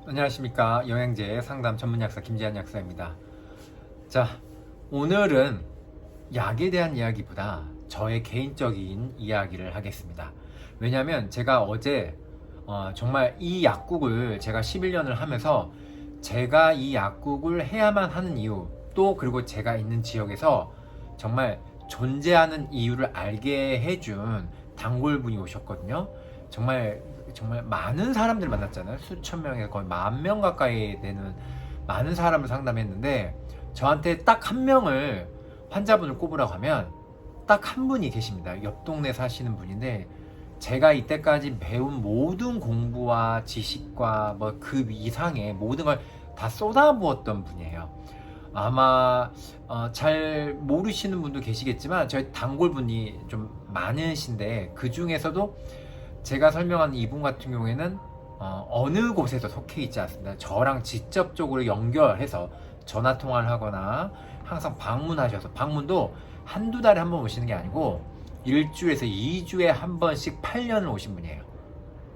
안녕하십니까. 영양제 상담 전문 약사 김재한 약사입니다. 자, 오늘은 약에 대한 이야기보다 저의 개인적인 이야기를 하겠습니다. 왜냐하면 제가 어제 정말 이 약국을 제가 11년을 하면서 제가 이 약국을 해야만 하는 이유, 또 그리고 제가 있는 지역에서 정말 존재하는 이유를 알게 해준 단골분이 오셨거든요. 정말 많은 사람들 만났잖아요. 수천 명에서 거의 10,000명 가까이 되는 많은 사람을 상담했는데, 저한테 딱 한 명을 환자분을 꼽으라고 하면 딱 한 분이 계십니다. 옆 동네 사시는 분인데, 제가 이때까지 배운 모든 공부와 지식과 뭐 그 이상의 모든 걸 다 쏟아부었던 분이에요. 아마 잘 모르시는 분도 계시겠지만 저희 단골분이 좀 많으신데, 그 중에서도 제가 설명한 이분 같은 경우에는 어느 곳에서 속해 있지 않습니다. 저랑 직접적으로 연결해서 전화 통화를 하거나 항상 방문하셔서, 방문도 한두 달에 한 번 오시는 게 아니고 1주에서 2주에 한 번씩 8년을 오신 분이에요.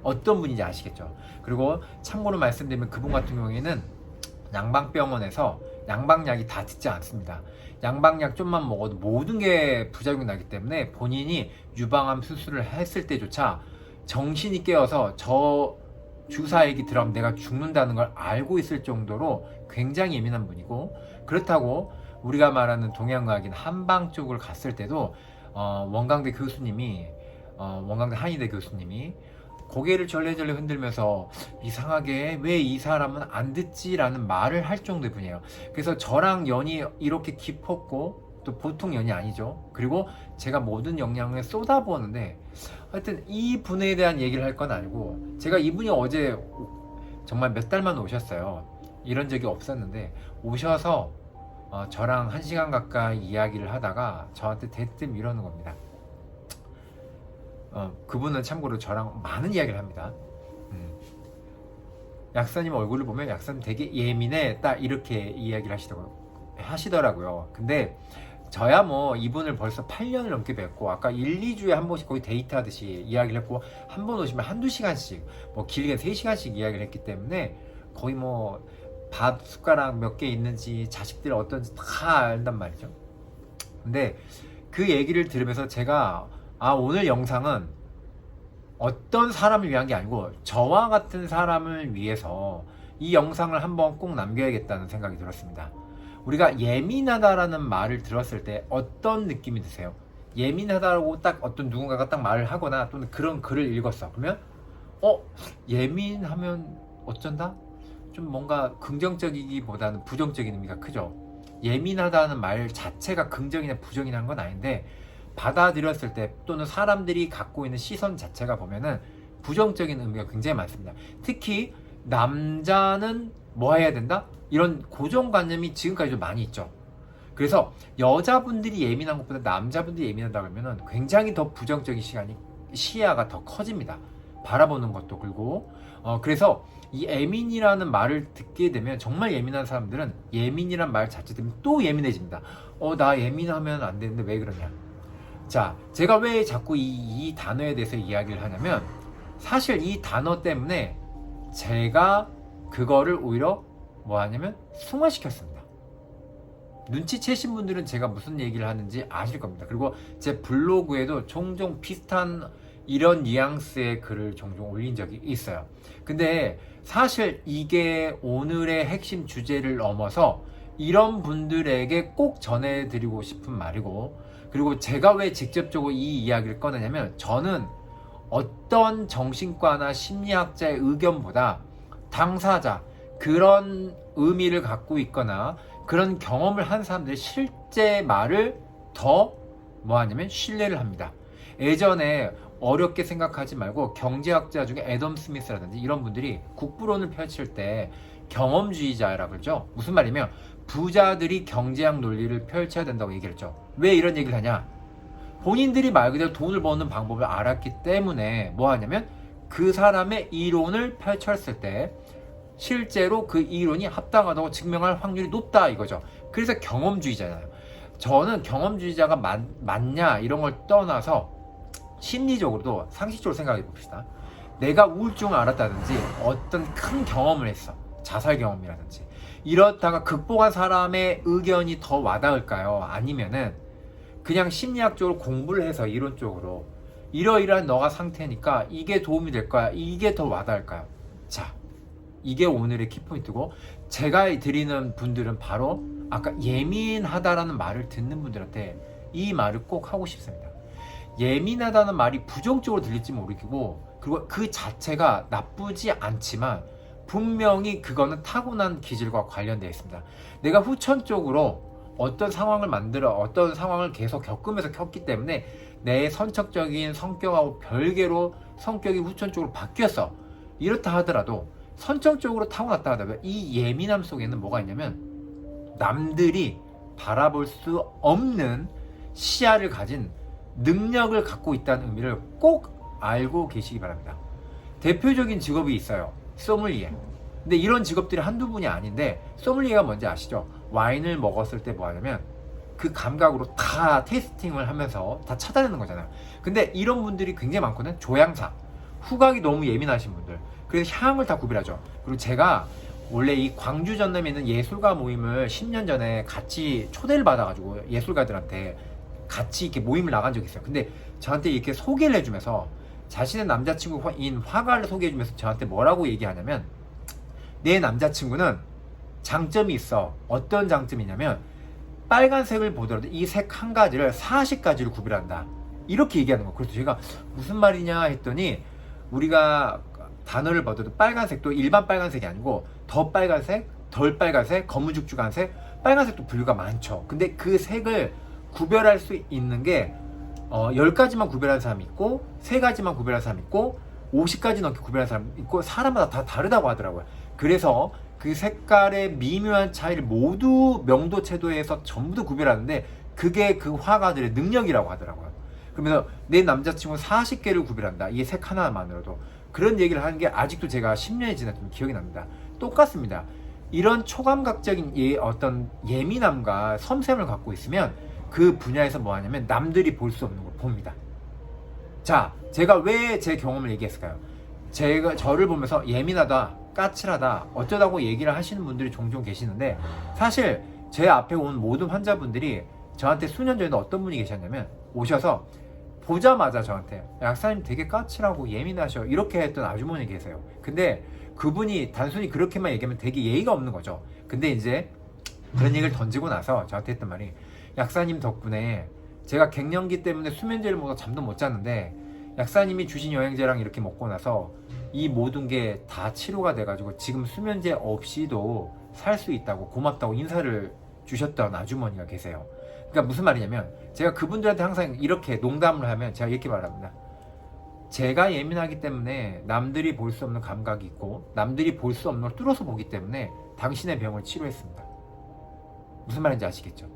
어떤 분인지 아시겠죠? 그리고 참고로 말씀드리면 그분 같은 경우에는 양방병원에서 양방약이 다 듣지 않습니다. 양방약 좀만 먹어도 모든 게 부작용이 나기 때문에 본인이 유방암 수술을 했을 때조차 정신이 깨어서 저 주사액이 들어가면 내가 죽는다는 걸 알고 있을 정도로 굉장히 예민한 분이고, 그렇다고 우리가 말하는 동양의학인 한방 쪽을 갔을 때도 원광대 교수님이 원광대 한의대 교수님이 고개를 절레절레 흔들면서 이상하게 왜 이 사람은 안 듣지라는 말을 할 정도의 분이에요. 그래서 저랑 연이 이렇게 깊었고, 또 보통 연이 아니죠. 그리고 제가 모든 역량을 쏟아부었는데, 하여튼 이 분에 대한 얘기를 할 건 아니고, 제가 이분이 어제 정말 몇 달만 오셨어요. 이런 적이 없었는데 오셔서 저랑 1시간 가까이 이야기를 하다가 저한테 대뜸 이러는 겁니다. 그분은 참고로 저랑 많은 이야기를 합니다. 약사님 얼굴을 보면 약사님 되게 예민해, 딱 이렇게 이야기를 하시더라고요. 근데 저야 뭐 이분을 벌써 8년을 넘게 뵙고, 아까 1, 2주에 한 번씩 거의 데이트하듯이 이야기를 했고, 한 번 오시면 한두 시간씩, 뭐 길게 3시간씩 이야기를 했기 때문에 거의 뭐 밥 숟가락 몇 개 있는지 자식들 어떤지 다 안단 말이죠. 근데 그 얘기를 들으면서 제가 오늘 영상은 어떤 사람을 위한 게 아니고 저와 같은 사람을 위해서 이 영상을 한번 꼭 남겨야겠다는 생각이 들었습니다. 우리가 예민하다라는 말을 들었을 때 어떤 느낌이 드세요? 예민하다고 딱 어떤 누군가가 딱 말을 하거나 또는 그런 글을 읽었어. 그러면 예민하면 어쩐다? 좀 뭔가 긍정적이기보다는 부정적인 의미가 크죠. 예민하다는 말 자체가 긍정이나 부정이라는 건 아닌데, 받아들였을 때 또는 사람들이 갖고 있는 시선 자체가 보면은 부정적인 의미가 굉장히 많습니다. 특히 남자는 뭐 해야 된다? 이런 고정관념이 지금까지 좀 많이 있죠. 그래서 여자분들이 예민한 것보다 남자분들이 예민하다 그러면은 굉장히 더 부정적인 시야가 더 커집니다. 바라보는 것도. 그리고 그래서 이 예민이라는 말을 듣게 되면, 정말 예민한 사람들은 예민이란 말 자체 때문에 또 예민해집니다. 나 예민하면 안 되는데 왜 그러냐. 자, 제가 왜 자꾸 이 단어에 대해서 이야기를 하냐면, 사실 이 단어 때문에 제가 그거를 오히려 뭐 하냐면 승화시켰습니다. 눈치채신 분들은 제가 무슨 얘기를 하는지 아실 겁니다. 그리고 제 블로그에도 종종 비슷한 이런 뉘앙스의 글을 종종 올린 적이 있어요. 근데 사실 이게 오늘의 핵심 주제를 넘어서 이런 분들에게 꼭 전해드리고 싶은 말이고, 그리고 제가 왜 직접적으로 이 이야기를 꺼내냐면, 저는 어떤 정신과나 심리학자의 의견보다 당사자, 그런 의미를 갖고 있거나 그런 경험을 한 사람들의 실제 말을 더 뭐 하냐면 신뢰를 합니다. 예전에 어렵게 생각하지 말고 경제학자 중에 애덤 스미스라든지 이런 분들이 국부론을 펼칠 때 경험주의자라고 그러죠. 무슨 말이냐면 부자들이 경제학 논리를 펼쳐야 된다고 얘기를 했죠. 왜 이런 얘기를 하냐? 본인들이 말 그대로 돈을 버는 방법을 알았기 때문에 뭐 하냐면 그 사람의 이론을 펼쳤을 때 실제로 그 이론이 합당하다고 증명할 확률이 높다 이거죠. 그래서 경험주의자잖아요. 저는 경험주의자가 맞냐 이런 걸 떠나서 심리적으로도 상식적으로 생각해 봅시다. 내가 우울증을 앓았다든지 어떤 큰 경험을 했어. 자살 경험이라든지. 이렇다가 극복한 사람의 의견이 더 와닿을까요? 아니면은 그냥 심리학적으로 공부를 해서 이론적으로 이러이러한 너가 상태니까 이게 도움이 될 거야. 이게 더 와닿을까요? 자, 이게 오늘의 키포인트고, 제가 드리는 분들은 바로 아까 예민하다라는 말을 듣는 분들한테 이 말을 꼭 하고 싶습니다. 예민하다는 말이 부정적으로 들릴지 모르겠고, 그리고 그 자체가 나쁘지 않지만 분명히 그거는 타고난 기질과 관련되어 있습니다. 내가 후천적으로 어떤 상황을 만들어 어떤 상황을 계속 겪으면서 켰기 때문에 내 선천적인 성격하고 별개로 성격이 후천적으로 바뀌었어. 이렇다 하더라도 선천적으로 타고났다 하더라도 이 예민함 속에는 뭐가 있냐면 남들이 바라볼 수 없는 시야를 가진 능력을 갖고 있다는 의미를 꼭 알고 계시기 바랍니다. 대표적인 직업이 있어요. 소믈리에. 근데 이런 직업들이 한두 분이 아닌데, 소믈리에가 뭔지 아시죠? 와인을 먹었을 때 뭐 하냐면 그 감각으로 다 테이스팅을 하면서 다 찾아내는 거잖아요. 근데 이런 분들이 굉장히 많거든. 조향사, 후각이 너무 예민하신 분들, 그래서 향을 다 구별하죠. 그리고 제가 원래 이 광주 전남에 있는 예술가 모임을 10년 전에 같이 초대를 받아가지고 예술가들한테 같이 이렇게 모임을 나간 적이 있어요. 근데 저한테 이렇게 소개를 해주면서 자신의 남자친구인 화가를 소개해주면서 저한테 뭐라고 얘기하냐면, 내 남자친구는 장점이 있어. 어떤 장점이냐면 빨간색을 보더라도 이 색 한 가지를 40가지를 구별한다. 이렇게 얘기하는 거예요. 그래서 제가 무슨 말이냐 했더니, 우리가 단어를 봐도 빨간색도 일반 빨간색이 아니고 더 빨간색, 덜 빨간색, 거무죽죽한색, 빨간색도 분류가 많죠. 근데 그 색을 구별할 수 있는 게 10가지만 구별하는 사람이 있고 3가지만 구별하는 사람이 있고 50가지 넘게 구별하는 사람이 있고, 사람마다 다 다르다고 하더라고요. 그래서 그 색깔의 미묘한 차이를 모두 명도채도에서 전부 다 구별하는데 그게 그 화가들의 능력이라고 하더라고요. 그러면서 내 남자친구 40개를 구별한다. 이 색 하나만으로도. 그런 얘기를 하는 게 아직도 제가 10년이 지났지만 기억이 납니다. 똑같습니다. 이런 초감각적인 어떤 예민함과 섬세함을 갖고 있으면 그 분야에서 뭐 하냐면 남들이 볼 수 없는 걸 봅니다. 자, 제가 왜 제 경험을 얘기했을까요? 제가 저를 보면서 예민하다, 까칠하다, 어쩌다고 얘기를 하시는 분들이 종종 계시는데, 사실 제 앞에 온 모든 환자분들이 저한테 수년 전에 어떤 분이 계셨냐면, 오셔서 보자마자 저한테 약사님 되게 까칠하고 예민하셔, 이렇게 했던 아주머니 계세요. 근데 그분이 단순히 그렇게만 얘기하면 되게 예의가 없는 거죠. 근데 이제 그런 얘기를 던지고 나서 저한테 했던 말이, 약사님 덕분에 제가 갱년기 때문에 수면제를 먹어서 잠도 못 잤는데 약사님이 주신 영양제랑 이렇게 먹고 나서 이 모든 게 다 치료가 돼가지고 지금 수면제 없이도 살 수 있다고 고맙다고 인사를 주셨던 아주머니가 계세요. 그러니까 무슨 말이냐면, 제가 그분들한테 항상 이렇게 농담을 하면 제가 이렇게 말합니다. 제가 예민하기 때문에 남들이 볼 수 없는 감각이 있고 남들이 볼 수 없는 걸 뚫어서 보기 때문에 당신의 병을 치료했습니다. 무슨 말인지 아시겠죠?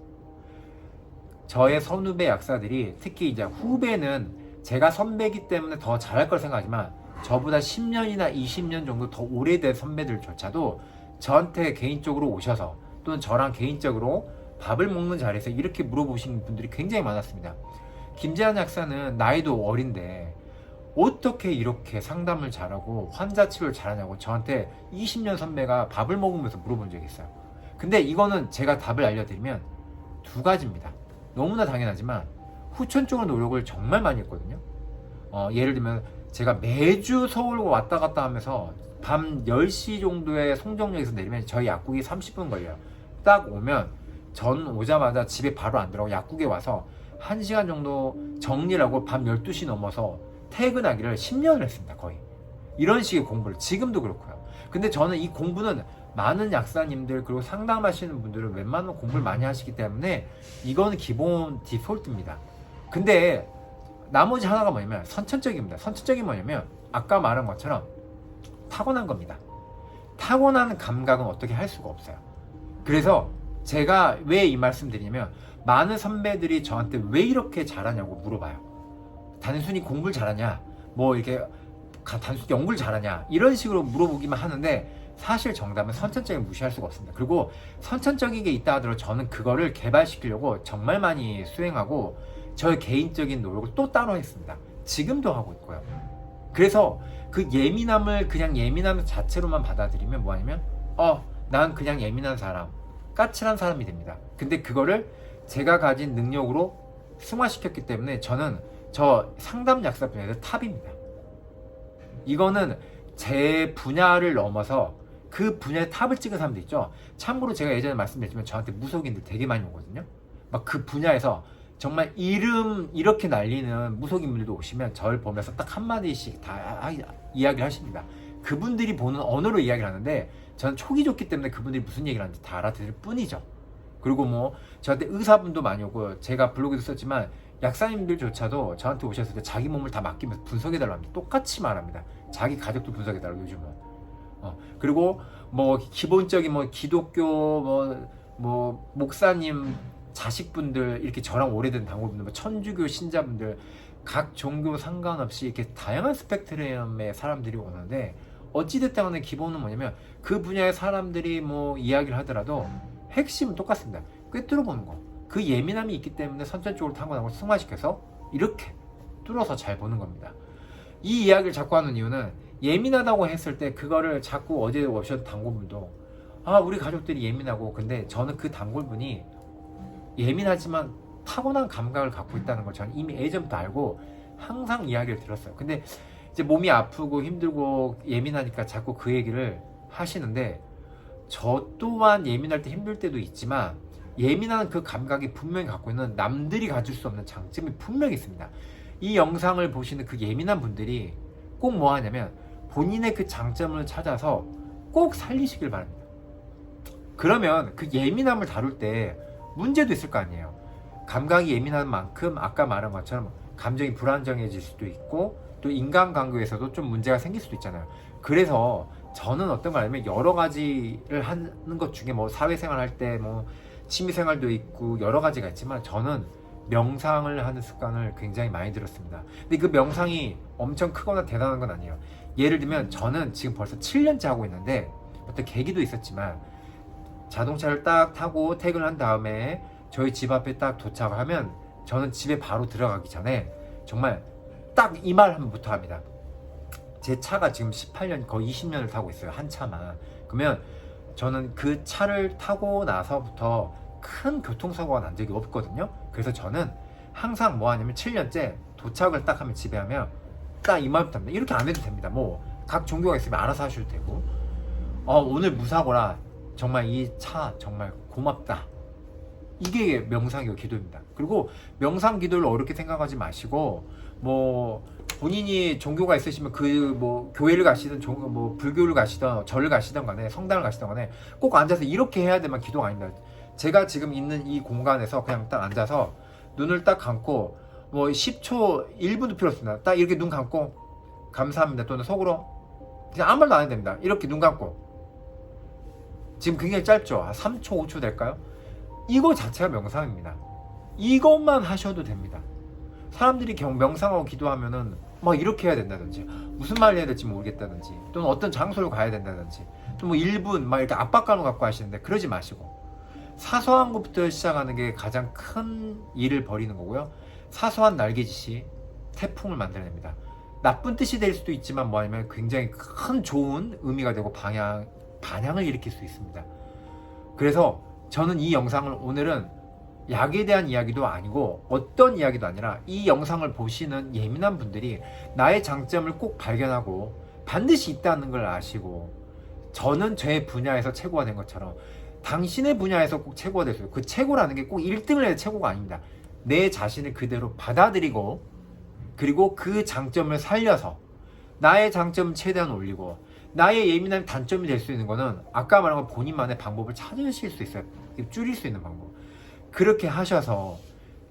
저의 선후배 약사들이, 특히 이제 후배는 제가 선배이기 때문에 더 잘할 걸 생각하지만 저보다 10년이나 20년 정도 더 오래된 선배들조차도 저한테 개인적으로 오셔서, 또는 저랑 개인적으로 밥을 먹는 자리에서 이렇게 물어보시는 분들이 굉장히 많았습니다. 김재한 약사는 나이도 어린데 어떻게 이렇게 상담을 잘하고 환자 치료를 잘하냐고 저한테 20년 선배가 밥을 먹으면서 물어본 적이 있어요. 근데 이거는 제가 답을 알려드리면 두 가지입니다. 너무나 당연하지만 후천적으로 노력을 정말 많이 했거든요. 예를 들면 제가 매주 서울 왔다 갔다 하면서 밤 10시 정도에 송정역에서 내리면 저희 약국이 30분 걸려요. 딱 오면 전 오자마자 집에 바로 안 들어가고 약국에 와서 1시간 정도 정리를 하고 밤 12시 넘어서 퇴근하기를 10년을 했습니다. 거의 이런 식의 공부를. 지금도 그렇고요. 근데 저는 이 공부는 많은 약사님들 그리고 상담하시는 분들은 웬만하면 공부를 많이 하시기 때문에 이거는 기본 디폴트입니다. 근데 나머지 하나가 뭐냐면 선천적입니다. 선천적이 뭐냐면 아까 말한 것처럼 타고난 겁니다. 타고난 감각은 어떻게 할 수가 없어요. 그래서 제가 왜 이 말씀 드리냐면, 많은 선배들이 저한테 왜 이렇게 잘하냐고 물어봐요. 단순히 공부를 잘하냐, 뭐 이렇게 단순히 연구를 잘하냐, 이런 식으로 물어보기만 하는데 사실 정답은 선천적인 무시할 수가 없습니다. 그리고 선천적인 게 있다 하더라도 저는 그거를 개발시키려고 정말 많이 수행하고 저의 개인적인 노력을 또 따로 했습니다. 지금도 하고 있고요. 그래서 그 예민함을 그냥 예민함 자체로만 받아들이면 뭐하냐면 난 그냥 예민한 사람, 까칠한 사람이 됩니다. 근데 그거를 제가 가진 능력으로 승화시켰기 때문에 저는 저 상담 약사 분야에서 탑입니다. 이거는 제 분야를 넘어서 그 분야에 탑을 찍은 사람들 있죠. 참고로 제가 예전에 말씀드렸지만 저한테 무속인들 되게 많이 오거든요. 막 그 분야에서 정말 이름 이렇게 날리는 무속인분들도 오시면 저를 보면서 딱 한마디씩 다 이야기를 하십니다. 그분들이 보는 언어로 이야기를 하는데 저는 촉이 좋기 때문에 그분들이 무슨 얘기를 하는지 다 알아들을 뿐이죠. 그리고 뭐 저한테 의사분도 많이 오고, 제가 블로그에도 썼지만 약사님들조차도 저한테 오셨을 때 자기 몸을 다 맡기면서 분석해달라고 합니다. 똑같이 말합니다. 자기 가족도 분석해달라고 요즘은. 그리고 뭐 기본적인 뭐 기독교 뭐 목사님 자식분들, 이렇게 저랑 오래된 단골분들, 뭐 천주교 신자분들, 각 종교 상관없이 이렇게 다양한 스펙트럼의 사람들이 오는데, 어찌됐든 간에 기본은 뭐냐면 그 분야의 사람들이 뭐 이야기를 하더라도 핵심은 똑같습니다. 꿰뚫어 보는 거. 그 예민함이 있기 때문에 선천적으로 타고난 걸 승화시켜서 이렇게 뚫어서 잘 보는 겁니다. 이 이야기를 자꾸 하는 이유는, 예민하다고 했을 때 그거를 자꾸 어제 오셨던 단골분도 우리 가족들이 예민하고, 근데 저는 그 단골분이 예민하지만 타고난 감각을 갖고 있다는 걸 저는 이미 예전부터 알고 항상 이야기를 들었어요. 근데 이제 몸이 아프고 힘들고 예민하니까 자꾸 그 얘기를 하시는데, 저 또한 예민할 때 힘들 때도 있지만 예민한 그 감각이 분명히 갖고 있는, 남들이 가질 수 없는 장점이 분명히 있습니다. 이 영상을 보시는 그 예민한 분들이 꼭 뭐 하냐면 본인의 그 장점을 찾아서 꼭 살리시길 바랍니다. 그러면 그 예민함을 다룰 때 문제도 있을 거 아니에요. 감각이 예민한 만큼 아까 말한 것처럼 감정이 불안정해질 수도 있고, 또 인간관계에서도 좀 문제가 생길 수도 있잖아요. 그래서 저는 어떤 걸 하냐면, 여러 가지를 하는 것 중에 뭐 사회생활 할 때 뭐 취미생활도 있고 여러 가지가 있지만, 저는 명상을 하는 습관을 굉장히 많이 들었습니다. 근데 그 명상이 엄청 크거나 대단한 건 아니에요. 예를 들면 저는 지금 벌써 7년째 하고 있는데, 어떤 계기도 있었지만 자동차를 딱 타고 퇴근한 다음에 저희 집 앞에 딱 도착을 하면, 저는 집에 바로 들어가기 전에 정말 딱 이 말 한번부터 합니다. 제 차가 지금 18년, 거의 20년을 타고 있어요. 한 차만. 그러면 저는 그 차를 타고 나서부터 큰 교통사고가 난 적이 없거든요. 그래서 저는 항상 뭐 하냐면 7년째 도착을 딱 하면, 집에 하면 딱 이 말부터 합니다. 이렇게 안 해도 됩니다. 뭐 각 종교가 있으면 알아서 하셔도 되고, 오늘 무사고라, 정말 이 차 정말 고맙다. 이게 명상이고 기도입니다. 그리고 명상 기도를 어렵게 생각하지 마시고, 뭐 본인이 종교가 있으시면 그 뭐 교회를 가시든 뭐 불교를 가시든 절을 가시든 간에 성당을 가시든 간에 꼭 앉아서 이렇게 해야 되면 기도가 아닙니다. 제가 지금 있는 이 공간에서 그냥 딱 앉아서 눈을 딱 감고 뭐 10초 1분도 필요 없습니다. 딱 이렇게 눈 감고 감사합니다, 또는 속으로 그냥 아무 말도 안 해도 됩니다. 이렇게 눈 감고, 지금 굉장히 짧죠? 3초 5초 될까요? 이거 자체가 명상입니다. 이것만 하셔도 됩니다. 사람들이 명상하고 기도하면은 막 이렇게 해야 된다든지, 무슨 말을 해야 될지 모르겠다든지, 또는 어떤 장소를 가야 된다든지, 또 뭐 1분 막 이렇게 압박감을 갖고 하시는데, 그러지 마시고 사소한 것부터 시작하는 게 가장 큰 일을 벌이는 거고요. 사소한 날개짓이 태풍을 만들어냅니다. 나쁜 뜻이 될 수도 있지만 뭐냐면 굉장히 큰 좋은 의미가 되고 반향을 일으킬 수 있습니다. 그래서 저는 이 영상을, 오늘은 약에 대한 이야기도 아니고 어떤 이야기도 아니라, 이 영상을 보시는 예민한 분들이 나의 장점을 꼭 발견하고 반드시 있다는 걸 아시고, 저는 제 분야에서 최고가 된 것처럼 당신의 분야에서 꼭 최고가 될 수 있어요. 그 최고라는 게 꼭 1등을 해야 최고가 아닙니다. 내 자신을 그대로 받아들이고, 그리고 그 장점을 살려서 나의 장점을 최대한 올리고, 나의 예민한 단점이 될 수 있는 거는 아까 말한 건 본인만의 방법을 찾으실 수 있어요. 줄일 수 있는 방법. 그렇게 하셔서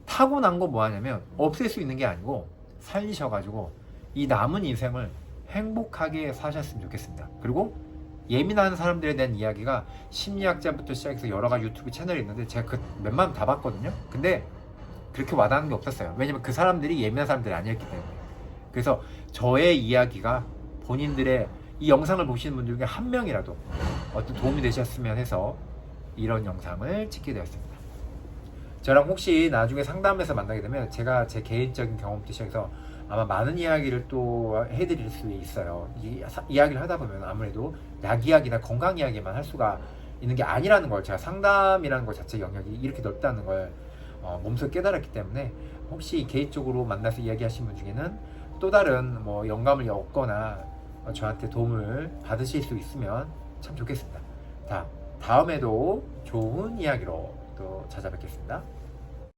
타고난 거 뭐 하냐면 없앨 수 있는 게 아니고 살리셔가지고 이 남은 인생을 행복하게 사셨으면 좋겠습니다. 그리고 예민한 사람들에 대한 이야기가 심리학자부터 시작해서 여러 가지 유튜브 채널이 있는데, 제가 그 웬만하면 다 봤거든요. 근데 그렇게 와닿는 게 없었어요. 왜냐면 그 사람들이 예민한 사람들이 아니었기 때문에. 그래서 저의 이야기가 본인들의, 이 영상을 보시는 분들 중에 한 명이라도 어떤 도움이 되셨으면 해서 이런 영상을 찍게 되었습니다. 저랑 혹시 나중에 상담에서 만나게 되면 제가 제 개인적인 경험부터 시작해서 아마 많은 이야기를 또 해드릴 수 있어요. 이야기를 하다 보면 아무래도 약 이야기나 건강 이야기만 할 수가 있는 게 아니라는 걸, 제가 상담이라는 것 자체 영역이 이렇게 넓다는 걸 몸소 깨달았기 때문에, 혹시 개인적으로 만나서 이야기하신 분 중에는 또 다른 뭐 영감을 얻거나 저한테 도움을 받으실 수 있으면 참 좋겠습니다. 다음에도 좋은 이야기로 또 찾아뵙겠습니다.